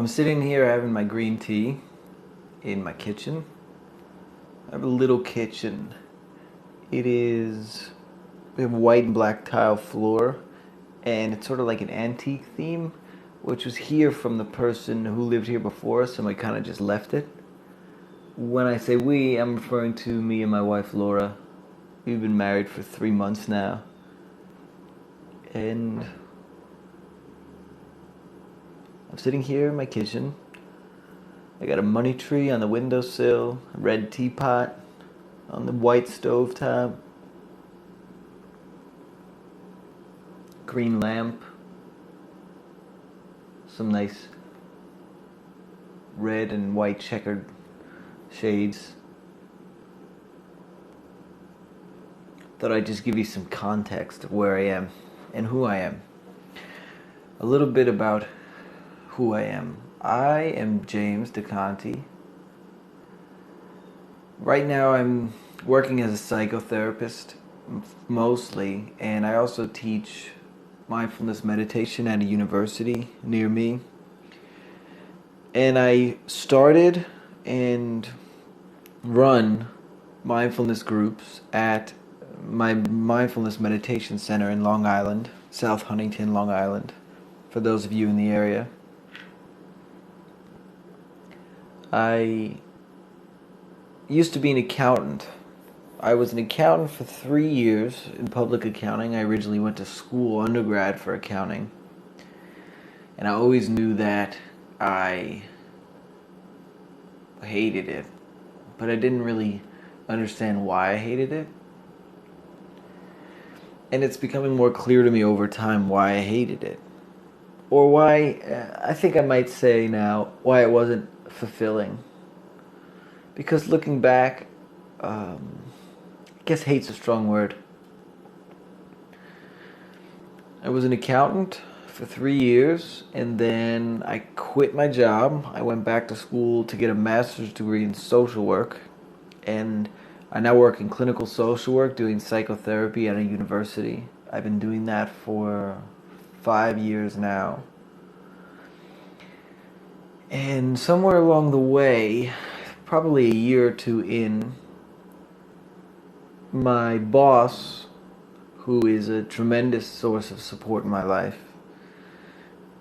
I'm sitting here having my green tea in my kitchen. I have a little kitchen. We have white and black tile floor, and it's sort of like an antique theme, which was here from the person who lived here before us, and we kind of just left it. When I say we, I'm referring to me and my wife Laura. We've been married for 3 months now. And I'm sitting here in my kitchen. I got a money tree on the windowsill, a red teapot on the white stovetop, green lamp, some nice red and white checkered shades. Thought I'd just give you some context of where I am and who I am. A little bit about who I am. I am James Decanti. Right now I'm working as a psychotherapist mostly, and I also teach mindfulness meditation at a university near me. And I started and run mindfulness groups at my mindfulness meditation center in Long Island, South Huntington, Long Island, for those of you in the area. I used to be an accountant. I was an accountant for 3 years in public accounting. I originally went to school, undergrad, for accounting. And I always knew that I hated it. But I didn't really understand why I hated it. And it's becoming more clear to me over time why I hated it. Or why, I think I might say now, why it wasn't fulfilling. Because looking back, I guess hate's a strong word. I was an accountant for 3 years, and then I quit my job. I went back to school to get a master's degree in social work, and I now work in clinical social work, doing psychotherapy at a university. I've been doing that for 5 years now. And somewhere along the way, probably a year or two in, my boss, who is a tremendous source of support in my life,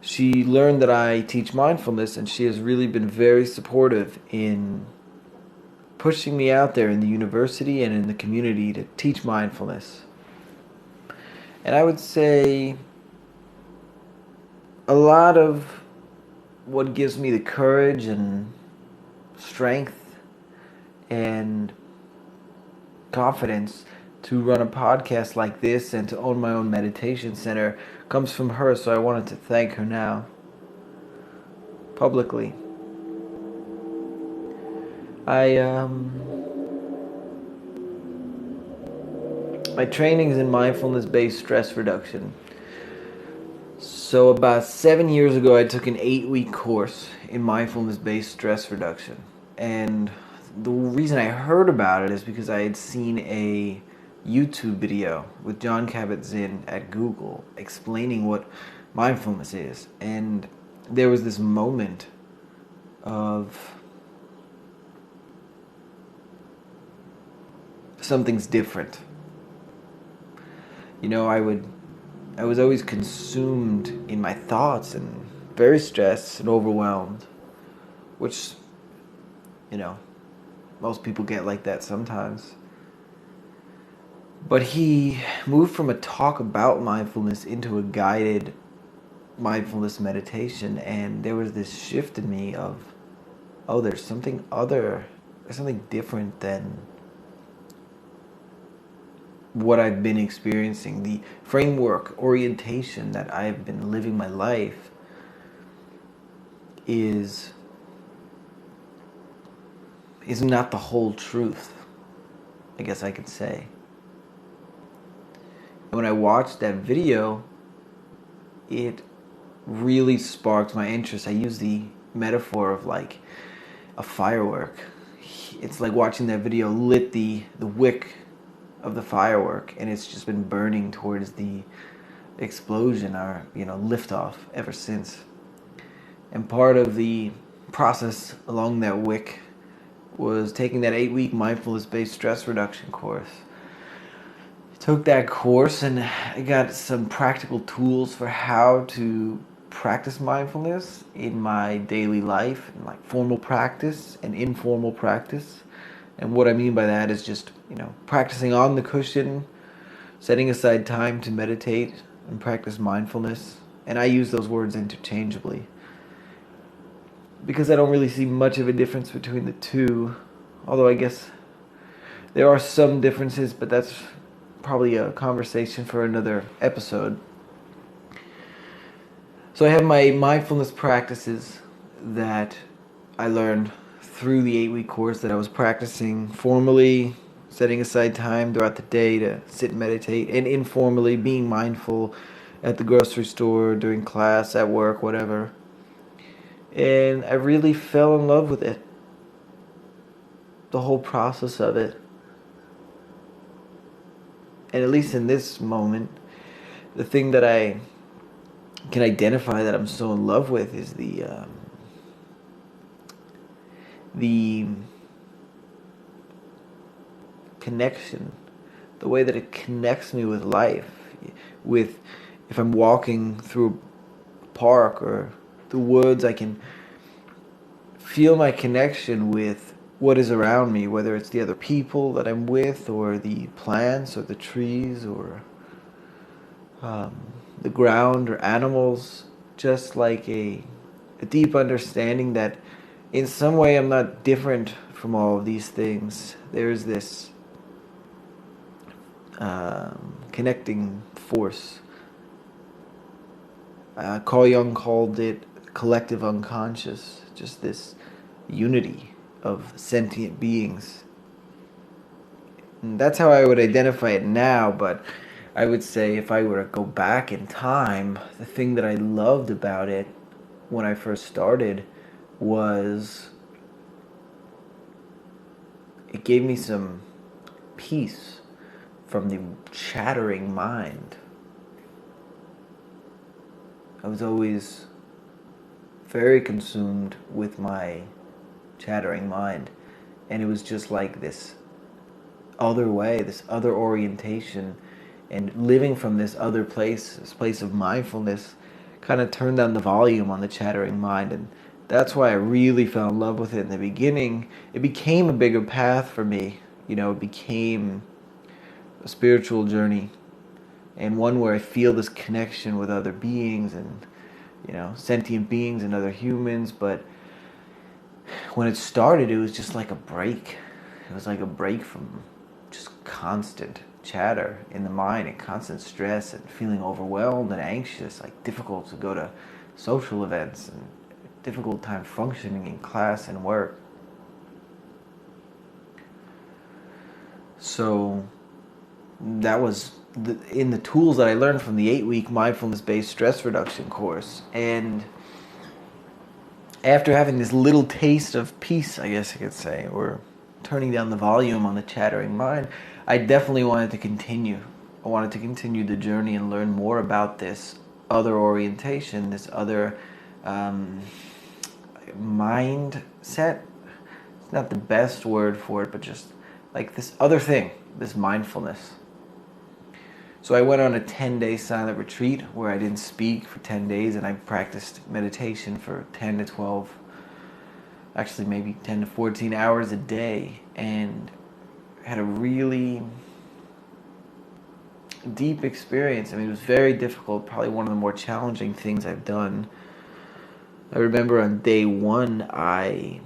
she learned that I teach mindfulness, and she has really been very supportive in pushing me out there in the university and in the community to teach mindfulness. And I would say a lot of what gives me the courage and strength and confidence to run a podcast like this and to own my own meditation center comes from her, so I wanted to thank her now, publicly. My training is in mindfulness-based stress reduction. So about 7 years ago, I took an 8-week course in mindfulness-based stress reduction. And the reason I heard about it is because I had seen a YouTube video with Jon Kabat-Zinn at Google explaining what mindfulness is. And there was this moment of something's different. You know, I was always consumed in my thoughts and very stressed and overwhelmed, which, you know, most people get like that sometimes. But he moved from a talk about mindfulness into a guided mindfulness meditation, and there was this shift in me of, oh, there's something different than what I've been experiencing. The framework, orientation that I've been living my life is not the whole truth, I guess I could say. When I watched that video, it really sparked my interest. I use the metaphor of like a firework. It's like watching that video lit the wick of the firework, and it's just been burning towards the explosion or liftoff ever since. And part of the process along that wick was taking that 8-week mindfulness-based stress reduction course. I took that course and I got some practical tools for how to practice mindfulness in my daily life, in like formal practice and informal practice. And what I mean by that is just, practicing on the cushion, setting aside time to meditate and practice mindfulness. And I use those words interchangeably because I don't really see much of a difference between the two. Although I guess there are some differences, but that's probably a conversation for another episode. So I have my mindfulness practices that I learned through the 8-week course that I was practicing formally, setting aside time throughout the day to sit and meditate, and informally being mindful at the grocery store, during class, at work, whatever. And I really fell in love with it. The whole process of it. And at least in this moment, the thing that I can identify that I'm so in love with is the connection, the way that it connects me with life, with if I'm walking through a park or the woods, I can feel my connection with what is around me, whether it's the other people that I'm with or the plants or the trees or the ground or animals, just like a deep understanding that in some way I'm not different from all of these things. There's this connecting force. Carl Jung called it collective unconscious, just this unity of sentient beings. And that's how I would identify it now, but I would say if I were to go back in time, the thing that I loved about it when I first started was it gave me some peace from the chattering mind. I was always very consumed with my chattering mind, and it was just like this other way, this other orientation, and living from this other place, this place of mindfulness, kind of turned down the volume on the chattering mind. And that's why I really fell in love with it in the beginning. It became a bigger path for me. It became a spiritual journey, and one where I feel this connection with other beings and sentient beings and other humans. But when it started, it was just like a break. It was like a break from just constant chatter in the mind and constant stress and feeling overwhelmed and anxious, like difficult to go to social events and difficult time functioning in class and work. So that was in the tools that I learned from the 8-week mindfulness-based stress reduction course. And after having this little taste of peace, I guess I could say, or turning down the volume on the chattering mind, I definitely wanted to continue. I wanted to continue the journey and learn more about this other orientation, this other mindset. It's not the best word for it, but just like this other thing, this mindfulness. So I went on a 10-day silent retreat where I didn't speak for 10 days, and I practiced meditation for 10 to 12, actually maybe 10 to 14 hours a day, and had a really deep experience. I mean, it was very difficult, probably one of the more challenging things I've done. I remember on day 1, I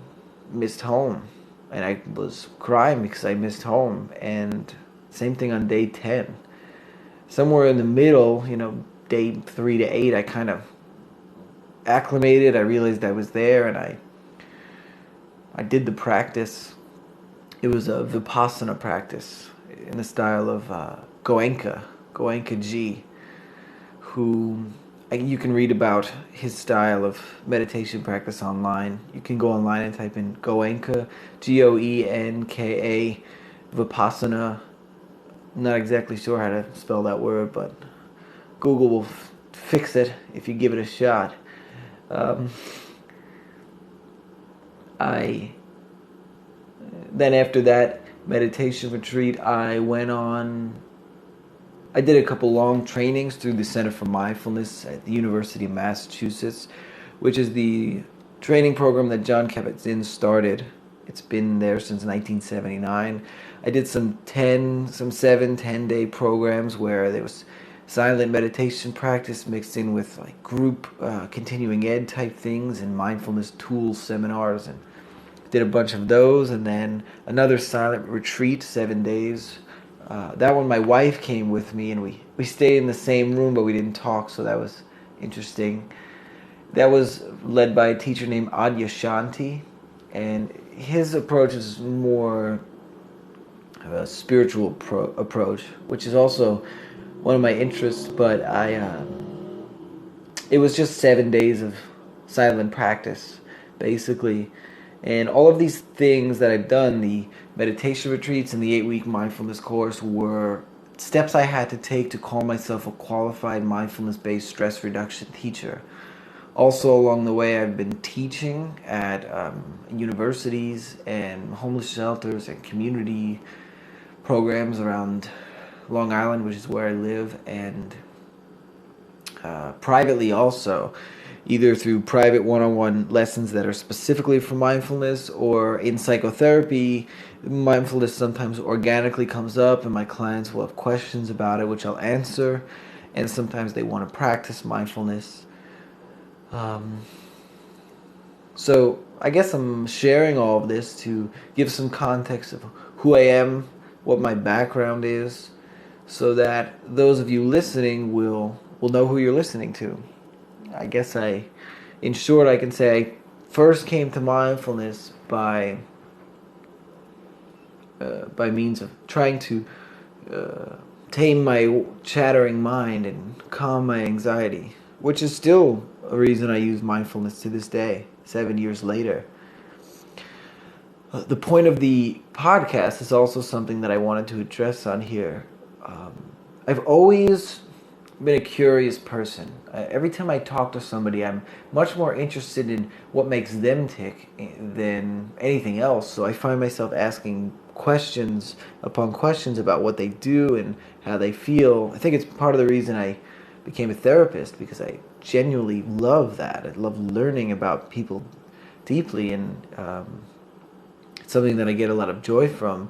missed home, and I was crying because I missed home, and same thing on day 10. Somewhere in the middle, day 3 to 8, I kind of acclimated. I realized I was there, and I did the practice. It was a Vipassana practice in the style of Goenka Ji, who you can read about his style of meditation practice online. You can go online and type in Goenka, Goenka, Vipassana. I'm not exactly sure how to spell that word, but Google will fix it if you give it a shot. Then after that meditation retreat, I did a couple long trainings through the Center for Mindfulness at the University of Massachusetts, which is the training program that Jon Kabat-Zinn started. It's been there since 1979. I did some 10-day programs where there was silent meditation practice mixed in with like group continuing ed type things and mindfulness tools seminars, and did a bunch of those. And then another silent retreat, 7 days. That one my wife came with me, and we stayed in the same room, but we didn't talk, so that was interesting. That was led by a teacher named Adyashanti, and his approach is more of a spiritual approach, which is also one of my interests, but it was just 7 days of silent practice, basically. And all of these things that I've done, the meditation retreats and the 8-week mindfulness course, were steps I had to take to call myself a qualified mindfulness-based stress reduction teacher. Also, along the way, I've been teaching at universities and homeless shelters and community programs around Long Island, which is where I live, and privately also, either through private one-on-one lessons that are specifically for mindfulness, or in psychotherapy. Mindfulness sometimes organically comes up and my clients will have questions about it, which I'll answer, and sometimes they want to practice mindfulness. So I guess I'm sharing all of this to give some context of who I am, what my background is, so that those of you listening will know who you're listening to. I guess in short, I can say I first came to mindfulness by means of trying to tame my chattering mind and calm my anxiety, which is still a reason I use mindfulness to this day, 7 years later. The point of the podcast is also something that I wanted to address on here. I've always been a curious person. Every time I talk to somebody, I'm much more interested in what makes them tick than anything else. So I find myself asking questions upon questions about what they do and how they feel. I think it's part of the reason I became a therapist, because I genuinely love that. I love learning about people deeply, and it's something that I get a lot of joy from.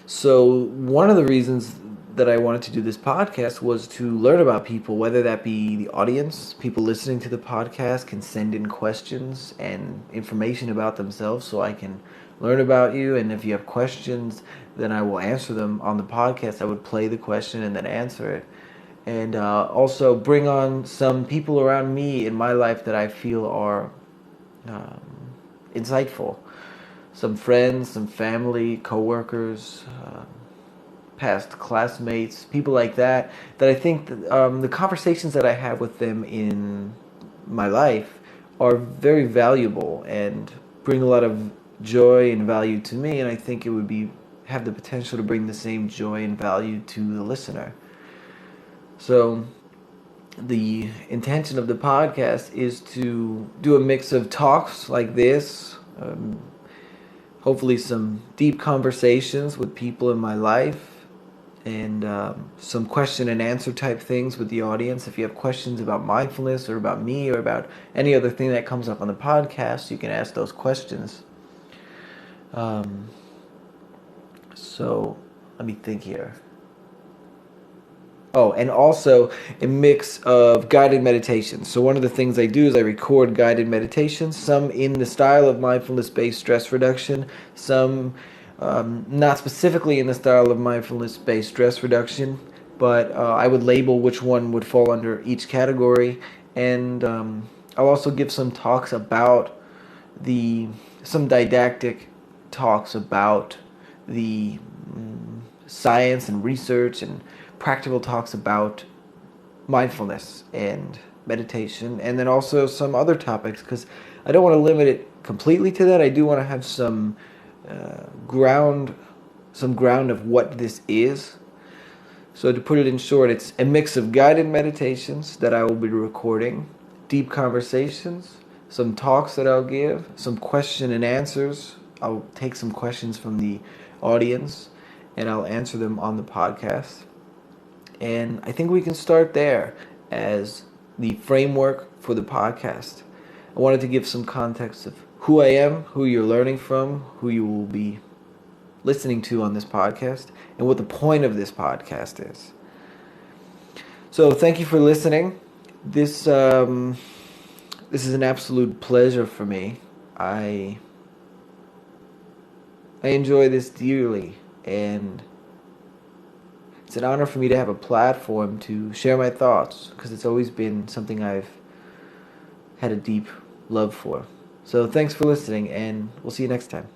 So one of the reasons that I wanted to do this podcast was to learn about people, whether that be the audience, people listening to the podcast can send in questions and information about themselves so I can learn about you. And if you have questions, then I will answer them on the podcast. I would play the question and then answer it. And also bring on some people around me in my life that I feel are insightful. Some friends, some family, coworkers, past classmates, people like that I think that, the conversations that I have with them in my life are very valuable and bring a lot of joy and value to me, and I think it would have the potential to bring the same joy and value to the listener. So the intention of the podcast is to do a mix of talks like this, hopefully some deep conversations with people in my life, and some question and answer type things with the audience. If you have questions about mindfulness or about me or about any other thing that comes up on the podcast, you can ask those questions. So let me think here. Oh, and also a mix of guided meditations. So one of the things I do is I record guided meditations, some in the style of mindfulness-based stress reduction, some not specifically in the style of mindfulness-based stress reduction, but I would label which one would fall under each category. And I'll also give some talks about some didactic talks about the science and research, and practical talks about mindfulness and meditation, and then also some other topics, because I don't want to limit it completely to that. I do want to have some ground of what this is. So to put it in short, it's a mix of guided meditations that I will be recording, deep conversations, some talks that I'll give, some question and answers. I'll take some questions from the audience and I'll answer them on the podcast. And I think we can start there as the framework for the podcast. I wanted to give some context of who I am, who you're learning from, who you will be listening to on this podcast, and what the point of this podcast is. So thank you for listening. This is an absolute pleasure for me. I enjoy this dearly, and it's an honor for me to have a platform to share my thoughts, because it's always been something I've had a deep love for. So thanks for listening, and we'll see you next time.